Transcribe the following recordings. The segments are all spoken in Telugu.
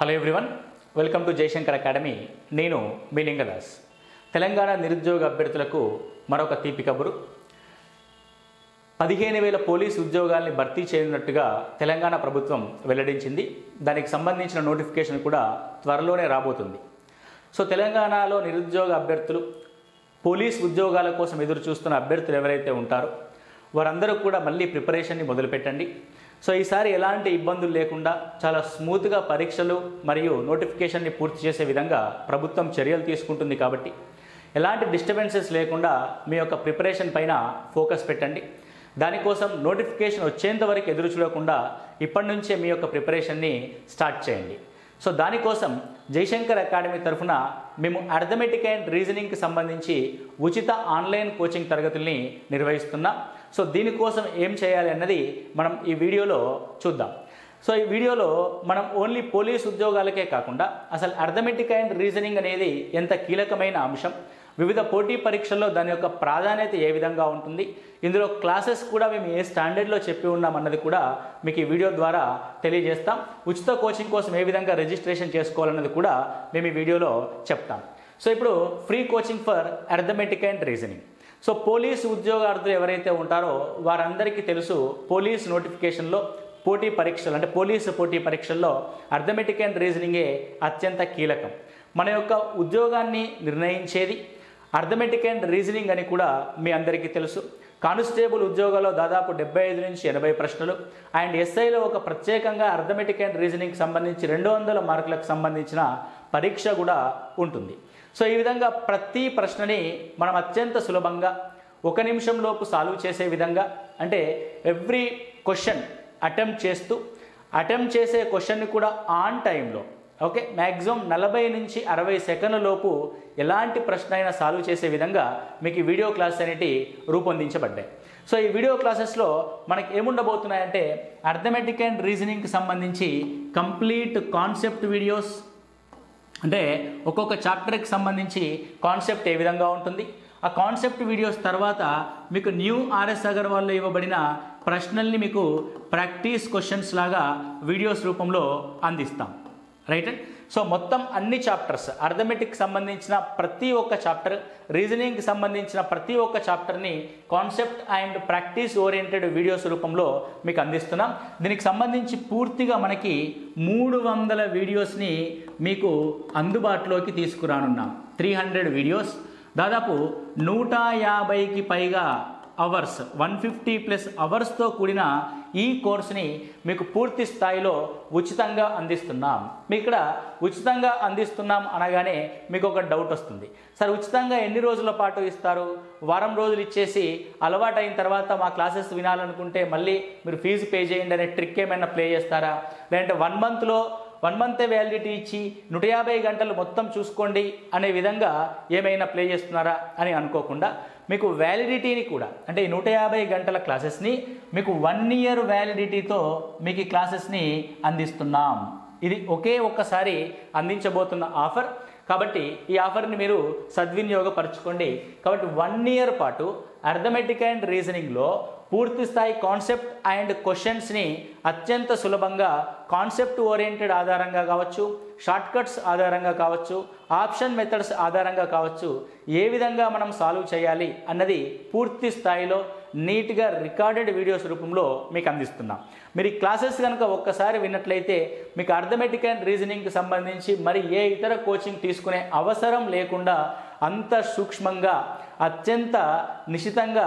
Hello everyone, welcome to Jayashankar Academy. నేను మీ లింగదాస్. తెలంగాణ నిరుద్యోగ అభ్యర్థులకు మరొక తీపి కబురు. 15,000 పోలీసు ఉద్యోగాల్ని భర్తీ చేయనున్నట్టుగా తెలంగాణ ప్రభుత్వం వెల్లడించింది. దానికి సంబంధించిన నోటిఫికేషన్ కూడా త్వరలోనే రాబోతుంది. సో తెలంగాణలో నిరుద్యోగ అభ్యర్థులు, పోలీస్ ఉద్యోగాల కోసం ఎదురు చూస్తున్న అభ్యర్థులు ఎవరైతే ఉంటారో వారందరూ కూడా మళ్ళీ ప్రిపరేషన్ని మొదలుపెట్టండి. సో ఈసారి ఎలాంటి ఇబ్బందులు లేకుండా చాలా స్మూత్గా పరీక్షలు మరియు నోటిఫికేషన్ని పూర్తి చేసే విధంగా ప్రభుత్వం చర్యలు తీసుకుంటుంది. కాబట్టి ఎలాంటి డిస్టర్బెన్సెస్ లేకుండా మీ యొక్క ప్రిపరేషన్ పైన ఫోకస్ పెట్టండి. దానికోసం నోటిఫికేషన్ వచ్చేంత వరకు ఎదురు చూడకుండా ఇప్పటి నుంచే మీ యొక్క ప్రిపరేషన్ని స్టార్ట్ చేయండి. సో దానికోసం జయశంకర్ అకాడమీ తరఫున మేము అర్థమెటిక్ అండ్ రీజనింగ్కి సంబంధించి ఉచిత ఆన్లైన్ కోచింగ్ తరగతుల్ని నిర్వహిస్తున్నాం. సో దీనికోసం ఏం చేయాలి అన్నది మనం ఈ వీడియోలో చూద్దాం. సో ఈ వీడియోలో మనం ఓన్లీ పోలీస్ ఉద్యోగాలకే కాకుండా అసలు అర్థమెటిక్ అండ్ రీజనింగ్ అనేది ఎంత కీలకమైన అంశం, వివిధ పోటీ పరీక్షల్లో దాని యొక్క ప్రాధాన్యత ఏ విధంగా ఉంటుంది, ఇందులో క్లాసెస్ కూడా మేము ఏ స్టాండర్డ్లో చెప్పి ఉన్నామన్నది కూడా మీకు ఈ వీడియో ద్వారా తెలియజేస్తాం. ఉచిత కోచింగ్ కోసం ఏ విధంగా రిజిస్ట్రేషన్ చేసుకోవాలన్నది కూడా మేము ఈ వీడియోలో చెప్తాం. సో ఇప్పుడు free coaching for arithmetic and reasoning. So police ఉద్యోగార్థులు ఎవరైతే ఉంటారో వారందరికీ తెలుసు, పోలీస్ నోటిఫికేషన్లో పోటీ పరీక్షలు అంటే పోలీసు పోటీ పరీక్షల్లో అర్థమెటిక్ అండ్ రీజనింగే అత్యంత కీలకం. మన యొక్క ఉద్యోగాన్ని నిర్ణయించేది అర్థమెటిక్ అండ్ రీజనింగ్ అని కూడా మీ అందరికీ తెలుసు. కానిస్టేబుల్ ఉద్యోగాల్లో దాదాపు 75 నుంచి 80 ప్రశ్నలు అండ్ ఎస్ఐలో ఒక ప్రత్యేకంగా అర్థమెటిక్ అండ్ రీజనింగ్కి సంబంధించి 200 మార్కులకు సంబంధించిన పరీక్ష కూడా ఉంటుంది. సో ఈ విధంగా ప్రతి ప్రశ్నని మనం అత్యంత సులభంగా 1 నిమిషంలోపు సాల్వ్ చేసే విధంగా, అంటే ఎవ్రీ క్వశ్చన్ అటెంప్ట్ చేసే క్వశ్చన్ని కూడా ఆన్ టైంలో, ఓకే, మ్యాక్సిమం 40 నుంచి 60 సెకండ్ల లోపు ఎలాంటి ప్రశ్న అయినా సాల్వ్ చేసే విధంగా మీకు ఈ వీడియో క్లాసెస్ అనేవి రూపొందించబడ్డాయి. సో ఈ వీడియో క్లాసెస్లో మనకి ఏముండబోతున్నాయంటే అర్థమెటిక్ అండ్ రీజనింగ్కి సంబంధించి కంప్లీట్ కాన్సెప్ట్ వీడియోస్, అంటే ఒక్కొక్క చాప్టర్కి సంబంధించి కాన్సెప్ట్ ఏ విధంగా ఉంటుంది, ఆ కాన్సెప్ట్ వీడియోస్ తర్వాత మీకు న్యూ ఆర్ఎస్ అగర్వాల్లో ఇవ్వబడిన ప్రశ్నల్ని మీకు ప్రాక్టీస్ క్వశ్చన్స్ లాగా వీడియోస్ రూపంలో అందిస్తాం. రైట్. సో మొత్తం అన్ని చాప్టర్స్, అర్థమెటిక్కి సంబంధించిన ప్రతి ఒక్క చాప్టర్, రీజనింగ్కి సంబంధించిన ప్రతి ఒక్క చాప్టర్ని concept and practice oriented videos రూపంలో మీకు అందిస్తున్నాం. దీనికి సంబంధించి పూర్తిగా మనకి 300 వీడియోస్ని మీకు అందుబాటులోకి తీసుకురానున్నాం. 300 వీడియోస్, దాదాపు 150కి పైగా అవర్స్, 150+ అవర్స్తో కూడిన ఈ కోర్సుని మీకు పూర్తి స్థాయిలో ఉచితంగా అందిస్తున్నాం. మీకు ఇక్కడ ఉచితంగా అందిస్తున్నాం అనగానే మీకు ఒక డౌట్ వస్తుంది, సార్ ఉచితంగా ఎన్ని రోజుల పాటు ఇస్తారు? వారం రోజులు ఇచ్చేసి అలవాటు అయిన తర్వాత మా క్లాసెస్ వినాలనుకుంటే మళ్ళీ మీరు ఫీజు పే చేయండి అనే ట్రిక్ ఏమైనా ప్లే చేస్తారా? లేదంటే 1 మంతే వ్యాలిడిటీ ఇచ్చి 150 గంటలు మొత్తం చూసుకోండి అనే విధంగా ఏమైనా ప్లే చేస్తున్నారా అని అనుకోకుండా మీకు వ్యాలిడిటీని కూడా, అంటే ఈ 150 గంటల క్లాసెస్ని మీకు 1 ఇయర్ వ్యాలిడిటీతో మీకు ఈ క్లాసెస్ని అందిస్తున్నాం. ఇది ఒక్కసారి అందించబోతున్న ఆఫర్ కాబట్టి ఈ ఆఫర్ని మీరు సద్వినియోగపరచుకోండి. కాబట్టి 1 ఇయర్ పాటు అర్థమెటిక్ అండ్ రీజనింగ్లో పూర్తి స్థాయి కాన్సెప్ట్ అండ్ క్వశ్చన్స్ని అత్యంత సులభంగా కాన్సెప్ట్ ఓరియంటెడ్ ఆధారంగా కావచ్చు, షార్ట్కట్స్ ఆధారంగా కావచ్చు, ఆప్షన్ మెథడ్స్ ఆధారంగా కావచ్చు, ఏ విధంగా మనం సాల్వ్ చేయాలి అన్నది పూర్తి స్థాయిలో నీట్గా రికార్డెడ్ వీడియోస్ రూపంలో మీకు అందిస్తున్నాం. మీరు ఈ క్లాసెస్ కనుక ఒక్కసారి విన్నట్లయితే మీకు అర్థమెటిక్ అండ్ రీజనింగ్కి సంబంధించి మరి ఏ ఇతర కోచింగ్ తీసుకునే అవసరం లేకుండా అంత సూక్ష్మంగా అత్యంత నిశితంగా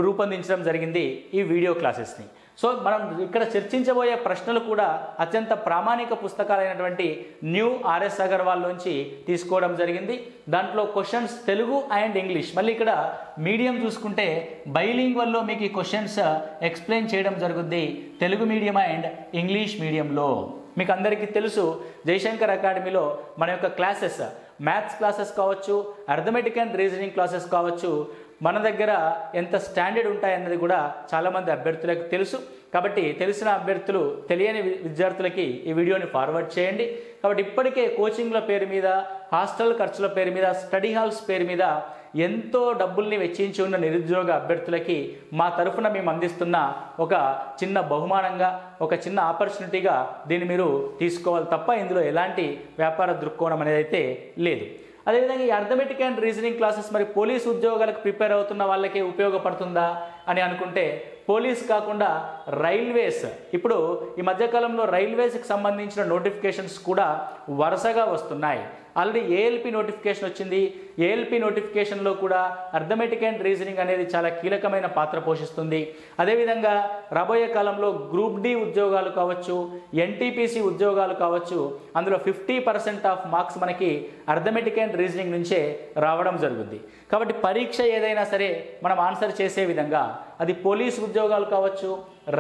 రూపొందించడం జరిగింది ఈ వీడియో క్లాసెస్ని. సో మనం ఇక్కడ చర్చించబోయే ప్రశ్నలు కూడా అత్యంత ప్రామాణిక పుస్తకాలైనటువంటి న్యూ ఆర్ఎస్ అగర్వాల్లోంచి తీసుకోవడం జరిగింది. దాంట్లో క్వశ్చన్స్ తెలుగు అండ్ ఇంగ్లీష్, మళ్ళీ ఇక్కడ మీడియం చూసుకుంటే బైలింగ్వల్లో మీకు ఈ క్వశ్చన్స్ ఎక్స్ప్లెయిన్ చేయడం జరుగుద్ది, తెలుగు మీడియం అండ్ ఇంగ్లీష్ మీడియంలో. మీకు అందరికీ తెలుసు, జయశంకర్ అకాడమీలో మన యొక్క క్లాసెస్, మ్యాథ్స్ క్లాసెస్ కావచ్చు, అర్థమెటిక్ అండ్ రీజనింగ్ క్లాసెస్ కావచ్చు, మన దగ్గర ఎంత స్టాండర్డ్ ఉంటాయన్నది కూడా చాలామంది అభ్యర్థులకు తెలుసు. కాబట్టి తెలిసిన అభ్యర్థులు తెలియని విద్యార్థులకి ఈ వీడియోని ఫార్వర్డ్ చేయండి. కాబట్టి ఇప్పటికే కోచింగ్ల పేరు మీద, హాస్టల్ ఖర్చుల పేరు మీద, స్టడీ హాల్స్ పేరు మీద ఎంతో డబ్బుల్ని వెచ్చించి ఉన్న నిరుద్యోగ అభ్యర్థులకి మా తరఫున మేము అందిస్తున్న ఒక చిన్న బహుమానంగా, ఒక చిన్న ఆపర్చునిటీగా దీన్ని మీరు తీసుకోవాలి తప్ప ఇందులో ఎలాంటి వ్యాపార దృక్కోణం అనేది అయితే లేదు. అదేవిధంగా ఈ అర్థమెటిక్ అండ్ రీజనింగ్ క్లాసెస్ మరి పోలీస్ ఉద్యోగాలకు ప్రిపేర్ అవుతున్న వాళ్ళకి ఉపయోగపడుతుందా అని అనుకుంటే, పోలీస్ కాకుండా రైల్వేస్, ఇప్పుడు ఈ మధ్యకాలంలో రైల్వేస్కి సంబంధించిన నోటిఫికేషన్స్ కూడా వరుసగా వస్తున్నాయి. ఆల్రెడీ ఏఎల్పి నోటిఫికేషన్ వచ్చింది. ఏఎల్పి నోటిఫికేషన్లో కూడా అర్థమెటిక్ అండ్ రీజనింగ్ అనేది చాలా కీలకమైన పాత్ర పోషిస్తుంది. అదేవిధంగా రాబోయే కాలంలో గ్రూప్ డి ఉద్యోగాలు కావచ్చు, ఎన్టీపీసీ ఉద్యోగాలు కావచ్చు, అందులో 50% ఆఫ్ మార్క్స్ మనకి అర్థమెటిక్ అండ్ రీజనింగ్ నుంచే రావడం జరుగుతుంది. కాబట్టి పరీక్ష ఏదైనా సరే మనం ఆన్సర్ చేసే విధంగా, అది పోలీస్ ఉద్యోగాలు కావచ్చు,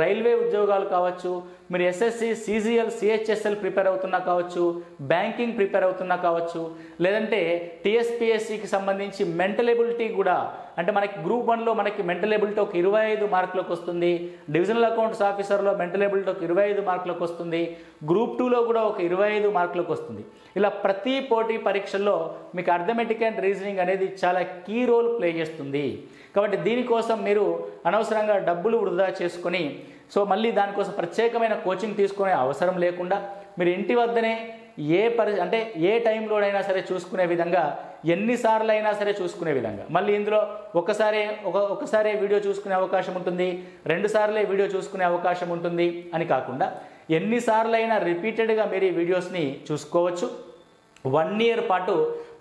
రైల్వే ఉద్యోగాలు కావచ్చు, మీరు ఎస్ఎస్సి, సిజిఎల్, సిహెచ్ఎస్ఎల్ ప్రిపేర్ అవుతున్నా కావచ్చు, బ్యాంకింగ్ ప్రిపేర్ అవుతున్నా కావచ్చు, లేదంటే టీఎస్పీఎస్సికి సంబంధించి మెంటల్ ఎబిలిటీ కూడా, అంటే మనకి గ్రూప్ 1లో మనకి మెంటల్ ఎబిలిటీ ఒక 25 మార్కులకు వస్తుంది, డివిజనల్ అకౌంట్స్ ఆఫీసర్లో మెంటల్ ఎబిలిటీ ఒక 25 మార్కులకు వస్తుంది, గ్రూప్ 2లో కూడా ఒక 25 మార్కులకు వస్తుంది. ఇలా ప్రతి పోటీ పరీక్షల్లో మీకు అర్థమెటిక్ అండ్ రీజనింగ్ అనేది చాలా కీ రోల్ ప్లే చేస్తుంది. కాబట్టి దీనికోసం మీరు అనవసరంగా డబ్బులు వృధా చేసుకొని, సో మళ్ళీ దానికోసం ప్రత్యేకమైన కోచింగ్ తీసుకునే అవసరం లేకుండా మీరు ఇంటి వద్దనే అంటే ఏ టైంలోనైనా సరే చూసుకునే విధంగా, ఎన్నిసార్లు అయినా సరే చూసుకునే విధంగా, మళ్ళీ ఇందులో ఒకసారి వీడియో చూసుకునే అవకాశం ఉంటుంది, 2 సార్లే వీడియో చూసుకునే అవకాశం ఉంటుంది అని కాకుండా ఎన్నిసార్లు అయినా రిపీటెడ్గా మీరు ఈ వీడియోస్ని చూసుకోవచ్చు. 1 ఇయర్ పాటు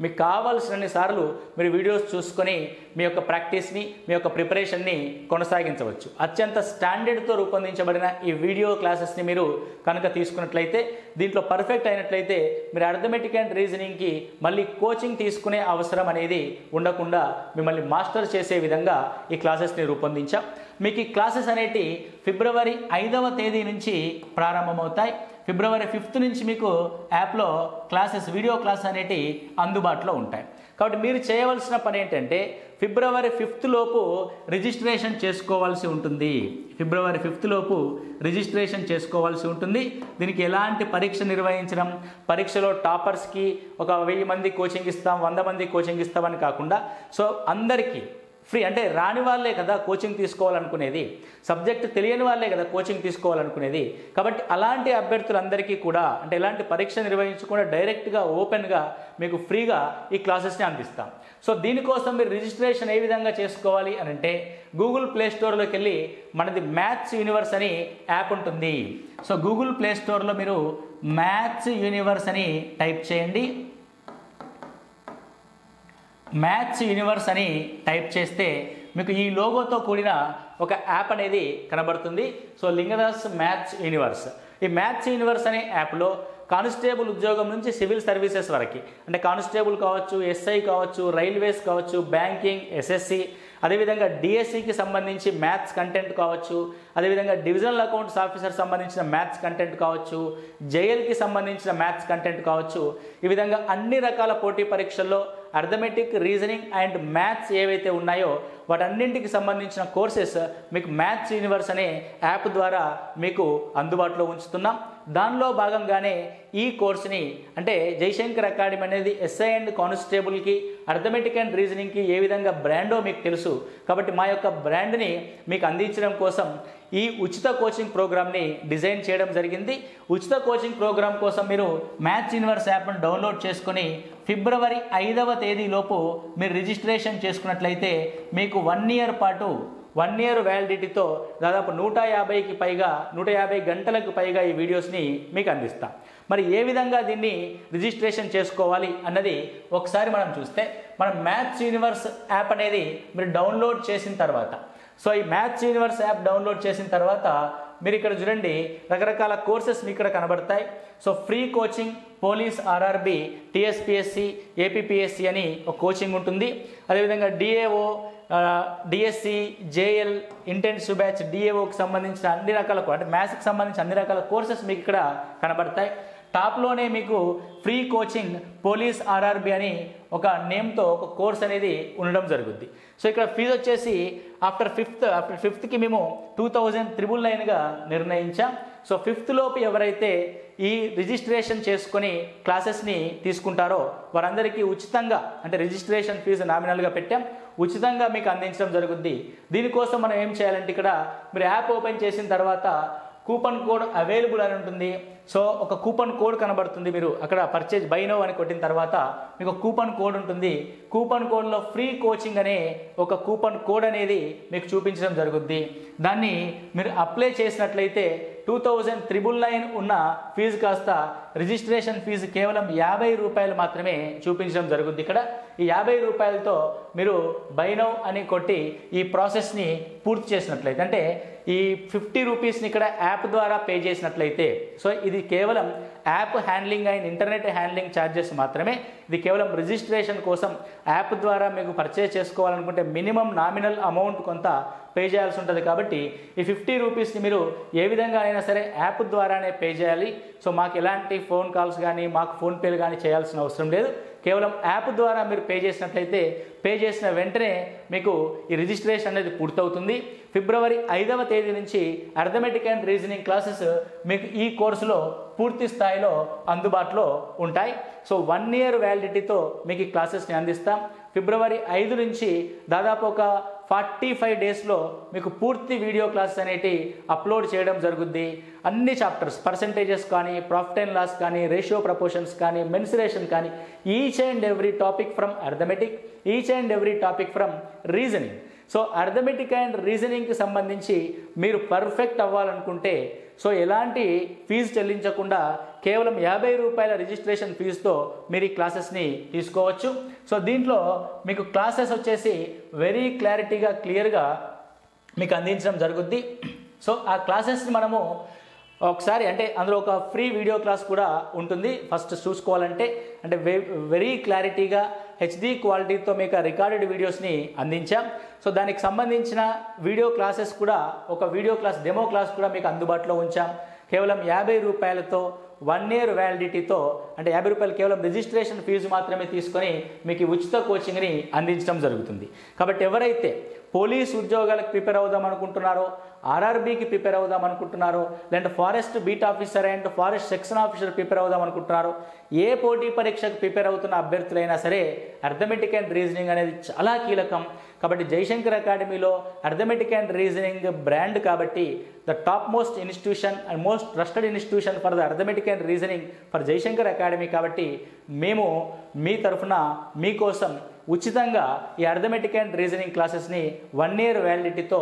మీకు కావాల్సినన్ని సార్లు మీరు వీడియోస్ చూసుకొని మీ యొక్క ప్రాక్టీస్ని, మీ యొక్క ప్రిపరేషన్ని కొనసాగించవచ్చు. అత్యంత స్టాండర్డ్తో రూపొందించబడిన ఈ వీడియో క్లాసెస్ని మీరు కనుక తీసుకున్నట్లయితే, దీంట్లో పర్ఫెక్ట్ అయినట్లయితే మీరు అర్థమెటిక్ అండ్ రీజనింగ్కి మళ్ళీ కోచింగ్ తీసుకునే అవసరం అనేది ఉండకుండా మిమ్మల్ని మాస్టర్ చేసే విధంగా ఈ క్లాసెస్ని రూపొందించాం. మీకు ఈ క్లాసెస్ అనేటి ఫిబ్రవరి 5వ తేదీ నుంచి ప్రారంభమవుతాయి. ఫిబ్రవరి 5th నుంచి మీకు యాప్లో వీడియో క్లాస్ అనేటి అందుబాటులో ఉంటాయి. కాబట్టి మీరు చేయవలసిన పని ఏంటంటే, ఫిబ్రవరి 5th లోపు రిజిస్ట్రేషన్ చేసుకోవాల్సి ఉంటుంది. ఫిబ్రవరి 5th లోపు రిజిస్ట్రేషన్ చేసుకోవాల్సి ఉంటుంది. దీనికి ఎలాంటి పరీక్ష నిర్వహించడం, పరీక్షలో టాపర్స్కి ఒక 1000 మంది కోచింగ్ ఇస్తాం, 100 మంది కోచింగ్ ఇస్తామని కాకుండా, సో అందరికీ ఫ్రీ, అంటే రాని వాళ్ళే కదా కోచింగ్ తీసుకోవాలనుకునేది, సబ్జెక్ట్ తెలియని వాళ్ళే కదా కోచింగ్ తీసుకోవాలనుకునేది. కాబట్టి అలాంటి అభ్యర్థులందరికీ కూడా, అంటే ఎలాంటి పరీక్ష నిర్వహించకుండా డైరెక్ట్గా ఓపెన్గా మీకు ఫ్రీగా ఈ క్లాసెస్ని అందిస్తాం. సో దీనికోసం మీరు రిజిస్ట్రేషన్ ఏ విధంగా చేసుకోవాలి అని అంటే, గూగుల్ ప్లే స్టోర్లోకి వెళ్ళి మనది మ్యాథ్స్ యూనివర్స్ అని యాప్ ఉంటుంది. సో గూగుల్ ప్లే స్టోర్లో మీరు మ్యాథ్స్ యూనివర్స్ అని టైప్ చేయండి. మ్యాథ్స్ యూనివర్స్ అని టైప్ చేస్తే మీకు ఈ లోగోతో కూడిన ఒక యాప్ అనేది కనబడుతుంది. So Lingadas maths universe. ఈ మ్యాథ్స్ యూనివర్స్ అనే యాప్లో కానిస్టేబుల్ ఉద్యోగం నుంచి సివిల్ సర్వీసెస్ వరకు, అంటే కానిస్టేబుల్ కావచ్చు, ఎస్ఐ కావచ్చు, రైల్వేస్ కావచ్చు, బ్యాంకింగ్, ఎస్ఎస్సి, అదేవిధంగా డిఎస్సికి సంబంధించి మ్యాథ్స్ కంటెంట్ కావచ్చు, అదేవిధంగా డివిజనల్ అకౌంట్స్ ఆఫీసర్ సంబంధించిన మ్యాథ్స్ కంటెంట్ కావచ్చు, జేఎల్కి సంబంధించిన మ్యాథ్స్ కంటెంట్ కావచ్చు, ఈ విధంగా అన్ని రకాల పోటీ పరీక్షల్లో అర్థమెటిక్, రీజనింగ్ అండ్ మ్యాథ్స్ ఏవైతే ఉన్నాయో వాటన్నింటికి సంబంధించిన కోర్సెస్ మీకు మ్యాథ్స్ యూనివర్స్ అనే యాప్ ద్వారా మీకు అందుబాటులో ఉంచుతున్నాం. దానిలో భాగంగానే ఈ కోర్సుని, అంటే జయశంకర్ అకాడమీ అనేది ఎస్ఐ అండ్ కానిస్టేబుల్కి, అర్థమెటిక్ అండ్ రీజనింగ్కి ఏ విధంగా బ్రాండో మీకు తెలుసు. కాబట్టి మా యొక్క బ్రాండ్ని మీకు అందించడం కోసం ఈ ఉచిత కోచింగ్ ప్రోగ్రామ్ని డిజైన్ చేయడం జరిగింది. ఉచిత కోచింగ్ ప్రోగ్రామ్ కోసం మీరు మ్యాథ్స్ యూనివర్స్ యాప్ను డౌన్లోడ్ చేసుకొని ఫిబ్రవరి 5వ తేదీలోపు మీరు రిజిస్ట్రేషన్ చేసుకున్నట్లయితే మీకు 1 ఇయర్ పాటు, 1 ఇయర్ వ్యాలిడిటీతో దాదాపు 150 గంటలకు పైగా ఈ వీడియోస్ని మీకు అందిస్తాం. మరి ఏ విధంగా దీన్ని రిజిస్ట్రేషన్ చేసుకోవాలి అన్నది ఒకసారి మనం చూస్తే, మనం మ్యాథ్స్ యూనివర్స్ యాప్ అనేది మీరు డౌన్లోడ్ చేసిన తర్వాత, సో ఈ మ్యాథ్స్ యూనివర్స్ యాప్ డౌన్లోడ్ చేసిన తర్వాత మీరు ఇక్కడ చూడండి, రకరకాల కోర్సెస్ మీకు ఇక్కడ కనబడతాయి. So free coaching, police, RRB, TSPSC, APPSC అని ఒక కోచింగ్ ఉంటుంది. అదేవిధంగా DAO, DSC, JL, intensive batch, డిఏఓకి సంబంధించిన అన్ని రకాల, అంటే మ్యాథ్స్కి సంబంధించిన అన్ని రకాల కోర్సెస్ మీకు ఇక్కడ కనబడతాయి. టాప్లోనే మీకు ఫ్రీ కోచింగ్ పోలీస్, ఆర్ఆర్బి అని ఒక నేమ్తో ఒక కోర్స్ అనేది ఉండడం జరుగుద్ది. సో ఇక్కడ ఫీజు వచ్చేసి ఆఫ్టర్ ఫిఫ్త్కి మేము 2,999గా నిర్ణయించాం. సో ఫిఫ్త్ లోపు ఎవరైతే ఈ రిజిస్ట్రేషన్ చేసుకొని క్లాసెస్ని తీసుకుంటారో వారందరికీ ఉచితంగా, అంటే రిజిస్ట్రేషన్ ఫీజు నామినల్గా పెట్టాం, ఉచితంగా మీకు అందించడం జరుగుద్ది. దీనికోసం మనం ఏం చేయాలంటే ఇక్కడ మీరు యాప్ ఓపెన్ చేసిన తర్వాత కూపన్ కోడ్ అవైలబుల్ అని ఉంటుంది. సో ఒక కూపన్ కోడ్ కనబడుతుంది, మీరు అక్కడ పర్చేజ్ బై నౌ అని కొట్టిన తర్వాత మీకు కూపన్ కోడ్ ఉంటుంది. కూపన్ కోడ్లో ఫ్రీ కోచింగ్ అనే ఒక కూపన్ కోడ్ అనేది మీకు చూపించడం జరుగుద్ది. దాన్ని మీరు అప్లై చేసినట్లయితే 2,999 ఉన్న ఫీజు కాస్త రిజిస్ట్రేషన్ ఫీజు కేవలం 50 రూపాయలు మాత్రమే చూపించడం జరుగుద్ది. ఇక్కడ ఈ 50 రూపాయలతో మీరు బై నౌ అని కొట్టి ఈ ప్రాసెస్ని పూర్తి చేసినట్లయితే, అంటే ఈ 50 రూపీస్ని ఇక్కడ యాప్ ద్వారా పే చేసినట్లయితే, సో ఇది కేవలం app handling and internet handling charges మాత్రమే. ఇది కేవలం రిజిస్ట్రేషన్ కోసం యాప్ ద్వారా మీకు పర్చేజ్ చేసుకోవాలనుకుంటే మినిమం నామినల్ అమౌంట్ కొంత పే చేయాల్సి ఉంటుంది. కాబట్టి ఈ 50 రూపీస్ని మీరు ఏ విధంగా అయినా సరే యాప్ ద్వారానే పే చేయాలి. సో మాకు ఎలాంటి ఫోన్ కాల్స్ కానీ మాకు ఫోన్పేలు కానీ చేయాల్సిన అవసరం లేదు. కేవలం యాప్ ద్వారా మీరు పే చేసినట్లయితే పే చేసిన వెంటనే మీకు ఈ రిజిస్ట్రేషన్ అనేది పూర్తవుతుంది. ఫిబ్రవరి 5వ తేదీ నుంచి అర్థమెటిక్ అండ్ రీజనింగ్ క్లాసెస్ మీకు ఈ కోర్సులో పూర్తి స్థాయిలో అందుబాటులో ఉంటాయి. సో 1 year వ్యాలిడిటీతో మీకు ఈ క్లాసెస్ని అందిస్తాం. ఫిబ్రవరి 5 నుంచి దాదాపు ఒక 45 డేస్లో మీకు పూర్తి వీడియో క్లాసెస్ అనేటి అప్లోడ్ చేయడం జరుగుద్ది. అన్ని చాప్టర్స్, పర్సంటేజెస్ కానీ, ప్రాఫిట్ అండ్ లాస్ కానీ, రేషియో ప్రపోర్షన్స్ కానీ, మెన్సురేషన్ కానీ, each and every topic from arithmetic, each and every topic from reasoning. So arithmetic and రీజనింగ్కి సంబంధించి మీరు పర్ఫెక్ట్ అవ్వాలనుకుంటే సో ఎలాంటి ఫీజు చెల్లించకుండా కేవలం 50 రూపాయల రిజిస్ట్రేషన్ ఫీజుతో మీరు ఈ క్లాసెస్ని తీసుకోవచ్చు. సో దీంట్లో మీకు క్లాసెస్ వచ్చేసి వెరీ క్లారిటీగా, క్లియర్గా మీకు అందించడం జరుగుద్ది. సో ఆ క్లాసెస్ని మనము ఒకసారి, అంటే అందులో ఒక ఫ్రీ వీడియో క్లాస్ కూడా ఉంటుంది. ఫస్ట్ చూసుకోవాలంటే అంటే వెరీ క్లారిటీగా హెచ్డి క్వాలిటీతో మీకు రికార్డెడ్ వీడియోస్ని అందించాం. సో దానికి సంబంధించిన వీడియో క్లాసెస్ కూడా, ఒక వీడియో క్లాస్ డెమో క్లాస్ కూడా మీకు అందుబాటులో ఉంచాం. కేవలం 50 రూపాయలతో 1 year వ్యాలిడిటీతో, అంటే 50 రూపాయలు కేవలం రిజిస్ట్రేషన్ ఫీజు మాత్రమే తీసుకొని మీకు ఉచిత కోచింగ్ని అందించడం జరుగుతుంది. కాబట్టి ఎవరైతే పోలీస్ ఉద్యోగాలకు ప్రిపేర్ అవుదాం అనుకుంటున్నారో, ఆర్ఆర్బీకి ప్రిపేర్ అవుదాం అనుకుంటున్నారో, లేదంటే forest beat officer and forest section officer prepare అవుదాం అనుకుంటున్నారో, ఏ పోటీ పరీక్షకు ప్రిపేర్ అవుతున్న అభ్యర్థులైనా సరే అర్థమెటిక్ అండ్ రీజనింగ్ అనేది చాలా కీలకం. కాబట్టి జయశంకర్ అకాడమీలో అర్థమెటిక్ అండ్ రీజనింగ్ బ్రాండ్ కాబట్టి the top most institution and most trusted institution for the arithmetic and reasoning for Jayashankar academy. కాబట్టి మేము మీ తరఫున మీకోసం ఉచితంగా ఈ అర్థమెటిక్ అండ్ రీజనింగ్ క్లాసెస్ని 1 year వ్యాలిడిటీతో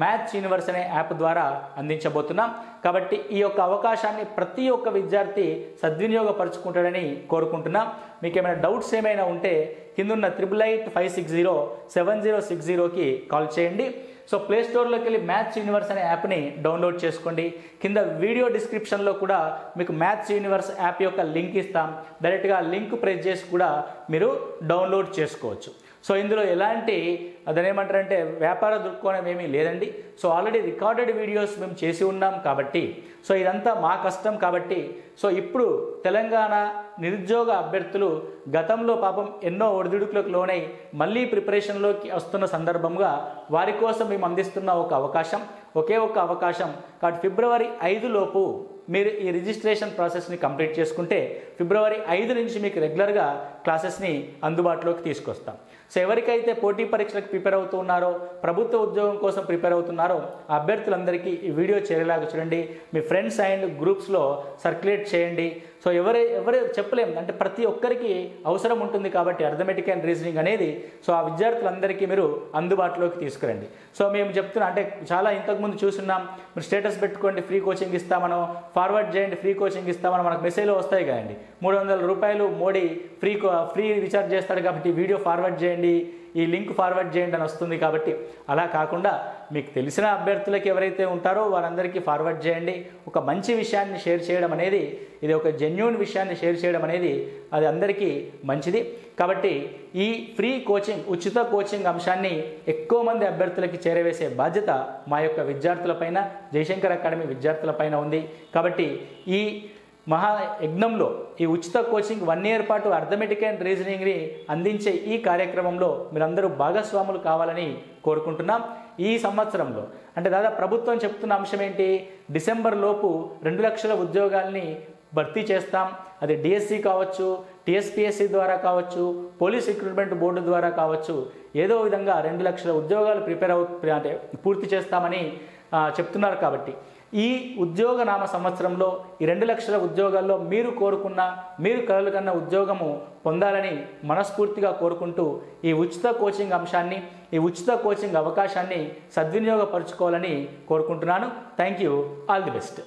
మ్యాథ్స్ యూనివర్స్ అనే యాప్ ద్వారా అందించబోతున్నాం. కాబట్టి ఈ యొక్క అవకాశాన్ని ప్రతి ఒక్క విద్యార్థి సద్వినియోగపరుచుకుంటాడని కోరుకుంటున్నాం. మీకు ఏమైనా డౌట్స్ ఏమైనా ఉంటే కిందున్న 8885607060కి కాల్ చేయండి. సో ప్లే స్టోర్లోకి వెళ్ళి మ్యాథ్స్ యూనివర్స్ అనే యాప్ని డౌన్లోడ్ చేసుకోండి. కింద వీడియో డిస్క్రిప్షన్లో కూడా మీకు మ్యాథ్స్ యూనివర్స్ యాప్ యొక్క లింక్ ఇస్తాం. డైరెక్ట్గా లింక్ ప్రెస్ చేసి కూడా మీరు డౌన్లోడ్ చేసుకోవచ్చు. సో ఇందులో ఎలాంటి అదేమంటారంటే వ్యాపార దృక్కోణం ఏమీ లేదండి. సో ఆల్రెడీ రికార్డెడ్ వీడియోస్ మేము చేసి ఉన్నాం కాబట్టి, సో ఇదంతా మా కష్టం కాబట్టి, సో ఇప్పుడు తెలంగాణ నిరుద్యోగ అభ్యర్థులు గతంలో పాపం ఎన్నో ఒడిదుడుకులకు లోనై మళ్ళీ ప్రిపరేషన్లోకి వస్తున్న సందర్భంగా వారి కోసం మేము అందిస్తున్న ఒక అవకాశం, ఒకే ఒక అవకాశం. కాబట్టి ఫిబ్రవరి 5 లోపు మీరు ఈ రిజిస్ట్రేషన్ ప్రాసెస్ని కంప్లీట్ చేసుకుంటే ఫిబ్రవరి 5 నుంచి మీకు రెగ్యులర్గా క్లాసెస్ని అందుబాటులోకి తీసుకొస్తాం. సో ఎవరికైతే పోటీ పరీక్షలకు ప్రిపేర్ అవుతూ ఉన్నారో, ప్రభుత్వ ఉద్యోగం కోసం ప్రిపేర్ అవుతున్నారో ఆ అభ్యర్థులందరికీ ఈ వీడియో చేరేలాగా చూడండి. మీ ఫ్రెండ్స్ అండ్ గ్రూప్స్లో సర్క్యులేట్ చేయండి. సో ఎవరు చెప్పలేం, అంటే ప్రతి ఒక్కరికి అవసరం ఉంటుంది కాబట్టి అర్థమెటిక్ అండ్ రీజనింగ్ అనేది. సో ఆ విద్యార్థులందరికీ మీరు అందుబాటులోకి తీసుకురండి. సో మేము చెప్తున్నాం, అంటే చాలా ఇంతకుముందు చూస్తున్నాం, మీరు స్టేటస్ పెట్టుకోండి ఫ్రీ కోచింగ్ ఇస్తామనో, ఫార్వర్డ్ చేయండి ఫ్రీ కోచింగ్ ఇస్తామనో మనకు మెసేజ్లో వస్తాయి కదండి. 300 రూపాయలు మోడీ ఫ్రీ రీఛార్జ్ చేస్తాడు కాబట్టి వీడియో ఫార్వర్డ్ చేయండి, ఈ లింక్ ఫార్వర్డ్ చేయండి అని వస్తుంది. కాబట్టి అలా కాకుండా మీకు తెలిసిన అభ్యర్థులకు ఎవరైతే ఉంటారో వారందరికీ ఫార్వర్డ్ చేయండి. ఒక మంచి విషయాన్ని షేర్ చేయడం అనేది, ఇది ఒక జెన్యూన్ విషయాన్ని షేర్ చేయడం అనేది అది అందరికీ మంచిది. కాబట్టి ఈ ఫ్రీ కోచింగ్, ఉచిత కోచింగ్ అంశాన్ని ఎక్కువ మంది అభ్యర్థులకి చేరవేసే బాధ్యత మా యొక్క విద్యార్థులపైన, జయశంకర్ అకాడమీ విద్యార్థులపైన ఉంది. కాబట్టి ఈ మహాయజ్ఞంలో ఈ ఉచిత కోచింగ్ 1 ఇయర్ పాటు అర్థమెటిక్ అండ్ రీజనింగ్ని అందించే ఈ కార్యక్రమంలో మీరందరూ భాగస్వాములు కావాలని కోరుకుంటున్నాం. ఈ సంవత్సరంలో అంటే దాదాపు ప్రభుత్వం చెప్తున్న అంశం ఏంటి, డిసెంబర్ లోపు 2 లక్షల ఉద్యోగాల్ని భర్తీ చేస్తాం. అది డిఎస్సి కావచ్చు, టీఎస్పీఎస్సి ద్వారా కావచ్చు, పోలీస్ రిక్రూట్మెంట్ బోర్డు ద్వారా కావచ్చు, ఏదో విధంగా 2 లక్షల ఉద్యోగాలు అంటే పూర్తి చేస్తామని చెప్తున్నారు. కాబట్టి ఈ ఉద్యోగ నామ సంవత్సరంలో ఈ 2 లక్షల ఉద్యోగాల్లో మీరు కోరుకున్న, మీరు కలలు కన్న ఉద్యోగము పొందాలని మనస్ఫూర్తిగా కోరుకుంటూ ఈ ఉచిత కోచింగ్ అంశాన్ని, ఈ ఉచిత కోచింగ్ అవకాశాన్ని సద్వినియోగపరచుకోవాలని కోరుకుంటున్నాను. Thank you. All the best.